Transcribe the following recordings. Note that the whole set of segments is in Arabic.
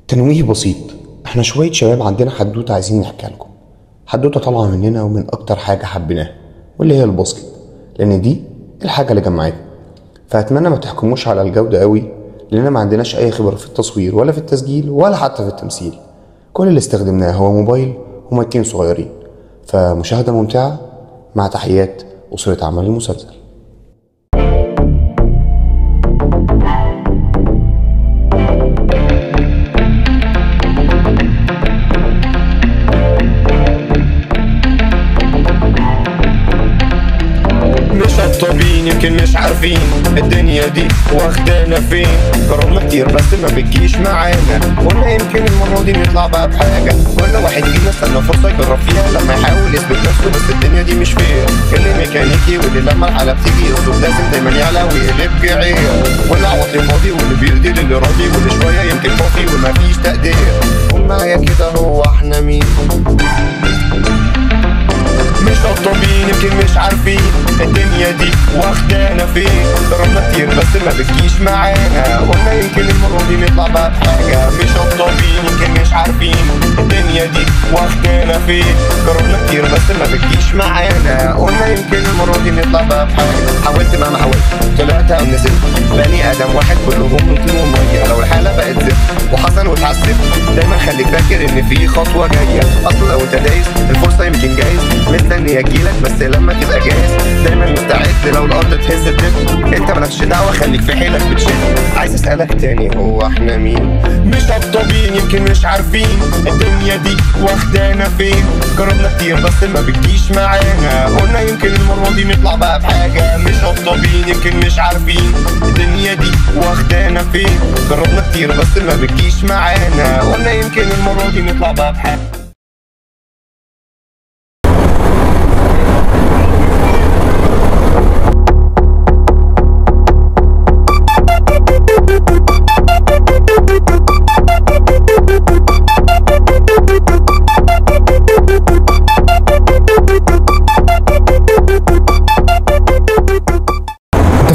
تنويه بسيط. احنا شوية شباب عندنا حدوتة عايزين نحكيها لكم. حدوتة طالعة مننا ومن اكتر حاجة حبيناها واللي هي الباسكت، لان دي الحاجة اللي جمعتنا. فاتمنى ما تحكموش على الجودة قوي، لاننا ما عندناش اي خبرة في التصوير ولا في التسجيل ولا حتى في التمثيل. كل اللي استخدمناه هو موبايل ومايكين صغيرين. فمشاهدة ممتعة مع تحيات أسرة عمل المسلسل. طابين يمكن مش عارفين الدنيا دي واخدانا فين. جربنا كتير بس ما بتجيش معانا، قلنا يمكن المرة دي نطلع بقى بحاجة. كل واحد يجي نستنى فرصة يجرب فيها لما يحاول يثبت نفسه، بس الدنيا دي مش فير. اللي ميكانيكي واللي لما الحالة بتيجي يصدق لازم دايما يعلى ويقلب جعير، واللي عواطلي فاضي واللي بيرضي للي راضي، واللي شوية يمكن فاضي ومفيش تقدير. قول معايا كده هو احنا مين؟ مش طابين يمكن مش عارفين الدنيا دي واخدانا فين. جربنا كتير بس ما بتجيش معانا، قلنا يمكن المرة دي نطلع بقى بحاجة. مش طابين يمكن مش عارفين الدنيا دي واخدانا فين. جربنا كتير بس ما بتجيش معانا، قلنا يمكن المرة دي نطلع بقى بحاجة. حاولت ما حاولت طلعت او نزلت، بني ادم واحد كلهم روتين ومية. لو الحالة بقت زفت وحصل واتعذبت، دايما خليك فاكر ان في خطوة جاية. اصل لو انت دايس الفرصة يمكن جايز مستني اجيلك، بس لما تبقى جاهز دايما مستعد. لو الارض تهز الدب انت مالكش دعوه، خليك في حيلك بتشد. عايز اسالك تاني هو احنا مين؟ مش طابين يمكن مش عارفين الدنيا دي واخدانا فين. جربنا كتير بس ما بتجيش معانا، قلنا يمكن المره دي نطلع بقى بحاجه. مش طابين يمكن مش عارفين الدنيا دي واخدانا فين. جربنا كتير بس ما بتجيش معانا، قلنا يمكن المره دي نطلع بقى بحاجه.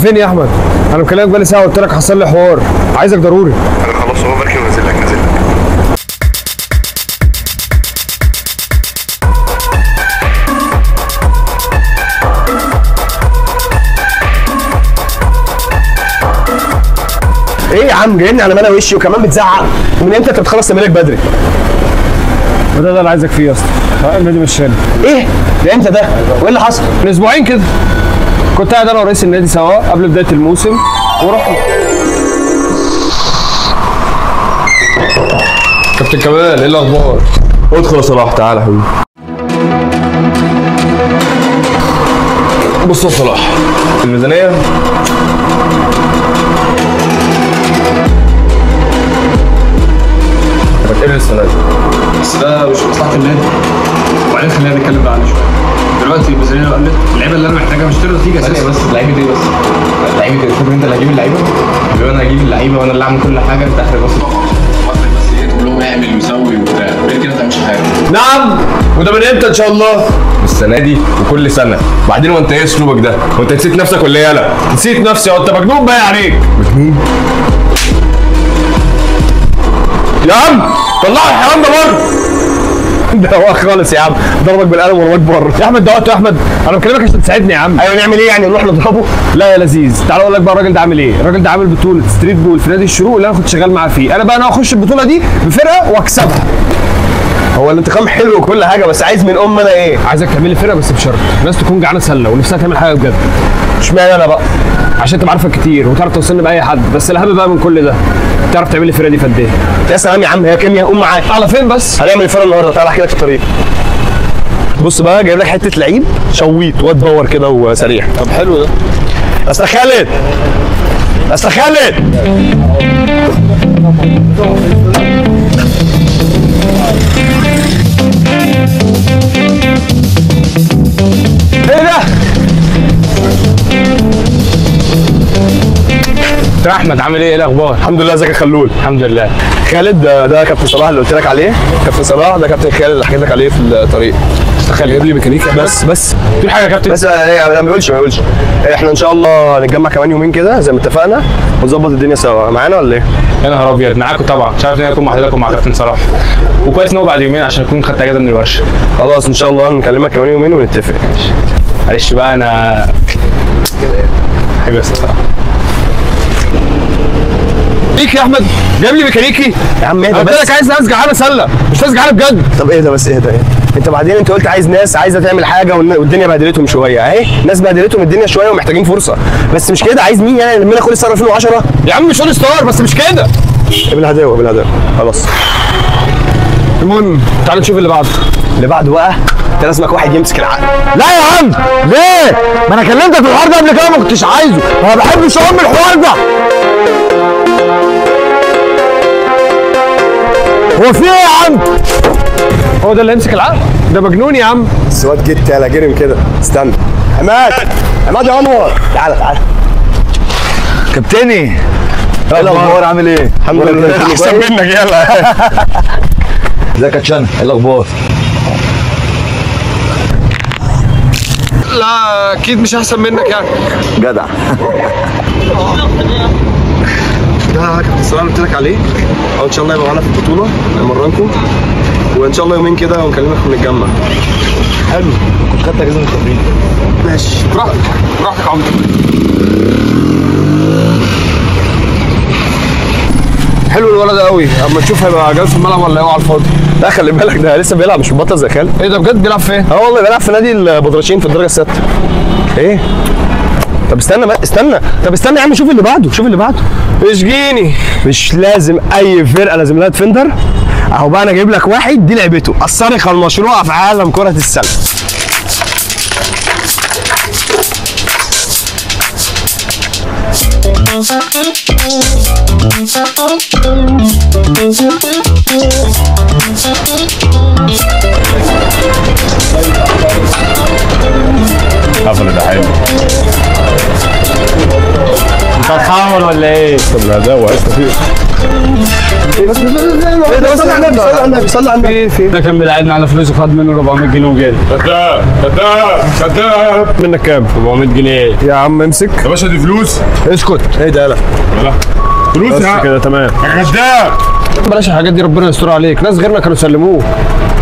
فين يا احمد؟ انا مكلمك بقالي ساعه، قلت لك حصل لي حوار، عايزك ضروري. انا خلاص هو بركي ونازل لك. ايه يا عم جايبني على ملا وشي وكمان بتزعق؟ ومن امتى انت بتخلص تمرينك بدري؟ وده اللي عايزك فيه يا اسطى. النادي مشاني. ايه؟ ده امتى ده؟ وايه اللي حصل؟ من اسبوعين كده. كنت قاعد انا ورئيس النادي سوا قبل بدايه الموسم ورحنا. كابتن كمال ايه الاخبار؟ ادخل يا صلاح، تعالى يا حبيبي. بص يا صلاح، الميزانيه هتقل السنه دي، بس ده مش مصلحه النادي. وبعدين خلينا نتكلم بقى عنه شويه. دلوقتي الميزانيه لو قلت، اللعيبه اللي انا محتاجها مش تقدر تيجي اساسا. بس اللعيبه دي، بس اللعيبه دي فاكر انت اللي هجيب اللعيبه؟ انا هجيب اللعيبه وانا اللي اعمل كل حاجه، انت اخر بس ايه تقول لهم اعمل وسوي وبتاع، غير كده ما تعملش حاجه. نعم، وده من امتى ان شاء الله؟ السنه دي وكل سنه. بعدين وانت ايه اسلوبك ده؟ وانت نسيت نفسك ولا ايه؟ يالا نسيت نفسي؟ وانت مجنون بقى عليك؟ مجنون؟ يا عم طلعوا الحيوان ده بره. ده هو خالص يا عم، ضربك بالقلم ورماك بره. يا احمد ده وقته يا احمد، انا بكلمك عشان تساعدني يا عم. ايوه نعمل ايه يعني؟ نروح نضربه؟ لا يا لذيذ، تعال اقول لك بقى الراجل ده عامل ايه. الراجل ده عامل بطوله ستريت بول في نادي الشروق اللي انا كنت شغال معاه فيه. انا بقى هخش البطوله دي بفرقه واكسبها. هو الانتقام حلو وكل حاجه، بس عايز من انا ايه؟ عايزك تعمل لي فرقه بس بشرط الناس تكون جعانه سله ونفسها تعمل حاجه بجد. اشمعنى انا بقى؟ عشان تبقى عارفك كتير وتعرف توصلني باي حد، بس الاهم بقى من كل ده تعرف تعمل لي الفرقه دي في قد ايه؟ يا سلام يا عم، هي كيمياء. قوم معايا. على فين بس؟ هنعمل الفرقه النهارده، تعالى احكي لك في الطريق. بص بقى، جايب لك حته لعيب شويط واد باور كده وسريع. طب حلو ده. استاذ خالد، استاذ خالد. ايه ده؟ يا احمد عامل ايه؟ ايه الاخبار؟ الحمد لله. ازيك يا خلول؟ الحمد لله. خالد ده كابتن صلاح اللي قلت لك عليه. كابتن صلاح ده كابتن خالد اللي حكيت لك عليه في الطريق. تخيل جايب لي ميكانيكا بس دي حاجه يا كابتن. بس ما بيقولش احنا ان شاء الله نتجمع كمان يومين كده زي ما اتفقنا ونظبط الدنيا سوا. معانا ولا ايه؟ يا نهار ابيض معاكم طبعا، مش عارف ان انا اكون مع حضرتك ومع كابتن صلاح، وكويس ان هو بعد يومين عشان اكون خدت اجازه من الورشه. خلاص ان شاء الله نكلمك كمان يومين ونتفق. معلش بقى انا حبيبي الصراحه. ليك يا احمد جايب لي ميكانيكي يا عم اهدى قلت بس. لك عايز ناس جعانه سله مش ناس جعانه بجد. طب اهدى بس اهدى. انت بعدين انت قلت عايز ناس عايزه تعمل حاجه والدنيا بهدلتهم شويه اهي. ناس بهدلتهم الدنيا شويه ومحتاجين فرصه، بس مش كده. عايز مين يعني لما كل سنه 2010؟ يا عم مش اول ستار بس مش كده. بالهداوه خلاص. المهم تعال نشوف اللي بعده. اللي بعده بقى انت لازمك واحد يمسك العقل. لا يا عم ليه؟ ما انا كلمتك في الحوار ده قبل كده ما كنتش عايزه، ما بحبش اقوم الحوار ده. هو في ايه يا عم؟ هو ده اللي يمسك العقل؟ ده مجنون يا عم. بس واد جيت يالا جرم كده. استنى عماد يا انور تعالى. كابتني ايه الاخبار؟ عامل ايه؟ الحمد لله احسن منك يلا. ازيك يا تشان؟ ايه الاخبار؟ لا اكيد مش احسن منك يعني. جدع. ده كابتن سلام قلت لك عليه. ان شاء الله يبقى معانا في البطوله نمرنكم، وان شاء الله يومين كده ونكلمك ونتجمع. حلو، كنت خدت اجازه من التمرين. ماشي براحتك يا عمرو. حلو الولد ده قوي، اما نشوف هيبقى جاي في الملعب ولا ايه على الفاضي. لا خلي بالك ده لسه بيلعب مش مبطل زي خالد. ايه ده بجد بيلعب فين؟ اه والله بيلعب في نادي البدرشين في الدرجه السادسه. ايه؟ طب استنى يا عم شوف اللي بعده. اشجيني. مش لازم اي فرقه لازم لها ديفندر. اهو بقى انا جايب لك واحد دي لعبته، الصارخه المشروعه في عالم كره السله. قفل ده حلو. انت هتحاول ولا ايه؟ طب لا ده وقفت فيه. ايه ده؟ صلي على النبي. في ده كان بيلعبنا على فلوس وخد منه 400 جنيه وجالي. كذاب منك كام؟ 400 جنيه يا عم امسك يا باشا، دي فلوس. اسكت. ايه ده؟ لا فلوس بس كده تمام. يا كذاب. بلاش الحاجات دي ربنا يستر عليك، ناس غيرنا كانوا سلموه.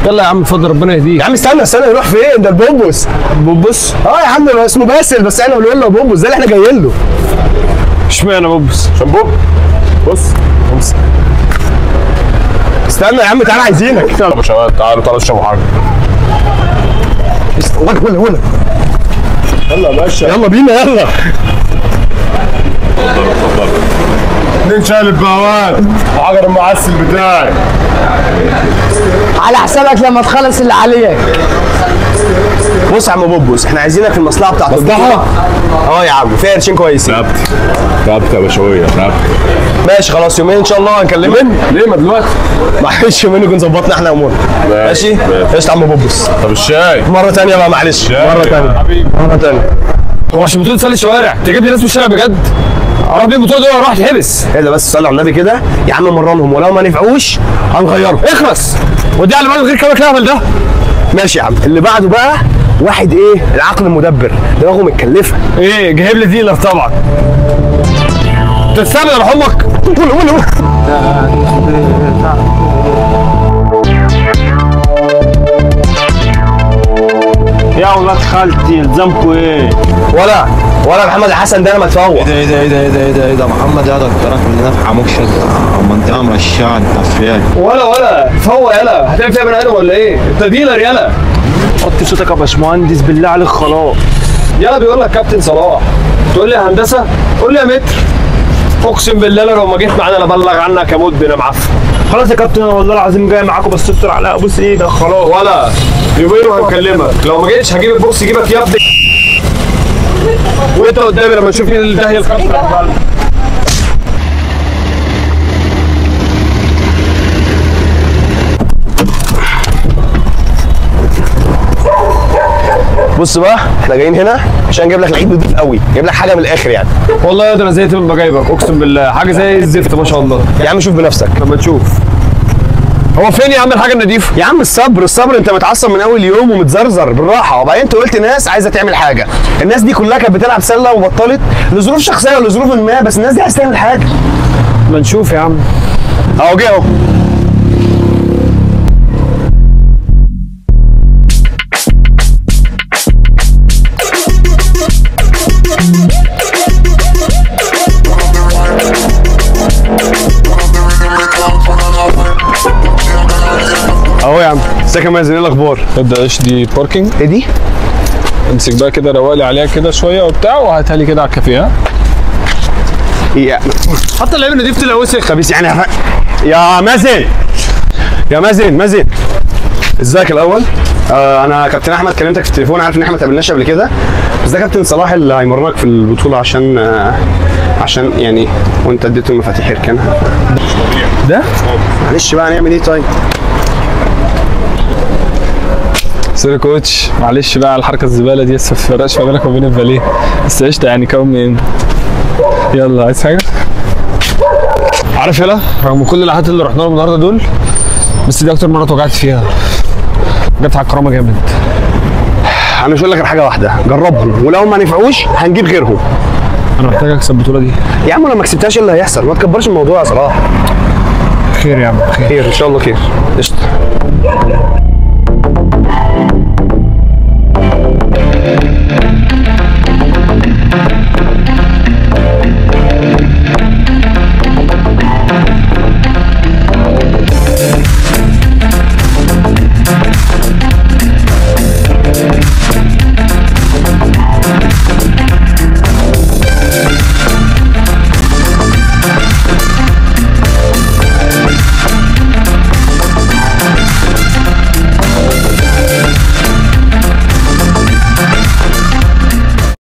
يلا يا عم اتفضل ربنا يهديك. يا عم استنى يروح فين؟ ده البوبوس. بوبوس؟ اه يا عم اسمه باسل بس احنا بنقول له بوبوس، ده اللي احنا جايين له. اشمعنى بوبوس؟ عشان بوب. بص استنى يا عم تعالى عايزينك. يلا يا باشا تعالوا اشربوا حاجه. ولا يلا يا باشا يلا بينا يلا. اتنين شالب بهوات وحجر المعسل بتاعي. على حسابك لما تخلص اللي عليك. بص يا عم بوبوس احنا عايزينك في المصلحه بتاعت البطوله. اه يا عم فيها قرشين كويسين. رقبتي يا باشويه رقبتي. ماشي خلاص يومين ان شاء الله هنكلمك. ليه ما دلوقتي؟ معلش يومين نكون ظبطنا احنا امورنا. ماشي ايش يا عم بوبوس. طب الشاي مره ثانيه بقى معلش. مره ثانيه. هو عشان بطولة تسلي الشوارع تجيب لي ناس من الشارع بجد؟ عربي البطولة دول راح تحبس. ايه ده بس صلي على النبي كده يا عم مرنهم ولو ما نفعوش هنغيرهم. اخلص. ودي على بالك غير كلامك الاهبل ده. ماشي يا عم. اللي بعده بقى واحد ايه العقل المدبر دماغه متكلفه. ايه جايب لي ديلر طبعا. تستنى يا امك. قول يا ولاد خالتي الزمكوا ايه؟ ولا محمد حسن ده انا متفوق. ايه ده محمد يا دكتورك اللي نفع مكشد منطقه مرشعه انت فين؟ ولا فوق يلا هتعمل فيها بني ادم ولا ايه؟ انت ديلر يلا. حط صوتك يا باشمهندس بالله عليك خلاص. يلا بيقول لك كابتن صلاح تقول لي يا هندسه قول لي يا متر. اقسم بالله لو ما جيت معانا انا ابلغ عنك يا مدن يا معفن. خلاص يا كابتن انا والله العظيم جاي معاكم بس استر على ابوس ايدك خلاص. ولا يومين وهنكلمك لو ما جيتش هجيب البوكس يجيبك يا ابني. وانت قدامي لما تشوف مين اللي داهيه الخمسه. بص بقى احنا جايين هنا عشان نجيب لك لعيب نضيف قوي، جايب لك حاجه من الاخر يعني. والله يا ده انا زهقت من بجايبك اقسم بالله حاجه زي الزفت ما شاء الله. يا عم شوف بنفسك لما تشوف. هو فين يا عم الحاجه النضيفه؟ يا عم الصبر الصبر، انت متعصب من اول يوم ومتزرزر، بالراحه. وبعدين انت قلت ناس عايزه تعمل حاجه، الناس دي كلها كانت بتلعب سله وبطلت لظروف شخصيه ولا لظروف ما، بس الناس دي عايزه تعمل حاجه. ما نشوف يا عم. اهو جه اهو. اهو يا عم. ازيك يا مازن، ايه الاخبار؟ ابدا ايش دي باركينج؟ ايه دي؟ امسك بقى كده، روق لي عليها كده شويه وبتاع، وهاتها لي كده على الكافيه. ها ايه حتى اللعيبه النضيف تبقى وسخ خبيث يعني يا مازن. يا مازن ازيك الاول؟ انا كابتن احمد، كلمتك في التليفون، عارف ان احنا ما اتقابلناش قبل كده، بس ده كابتن صلاح اللي هيمرنك في البطوله عشان يعني وانت اديته المفاتيح يركنها. ده معلش بقى هنعمل ايه طيب؟ سوري كوتش، معلش بقى على الحركه الزباله دي، لسه ما فرقش ما بينك وبين الفاليه، بس قشطه يعني كون من. يلا عايز حاجه؟ عارف يلا رغم كل الحاجات اللي رحنا لهم النهارده دول، بس دي اكتر مره اتوجعت فيها، جت على الكرامه جامد. انا مش هقول لك غير حاجه واحده، جربهم ولو ما نفعوش هنجيب غيرهم. انا محتاج اكسب البطوله دي يا عم، لو ما كسبتهاش ايه اللي هيحصل؟ ما تكبرش الموضوع يا صلاح. خير يا عم، خير ان شاء الله، خير قشطه.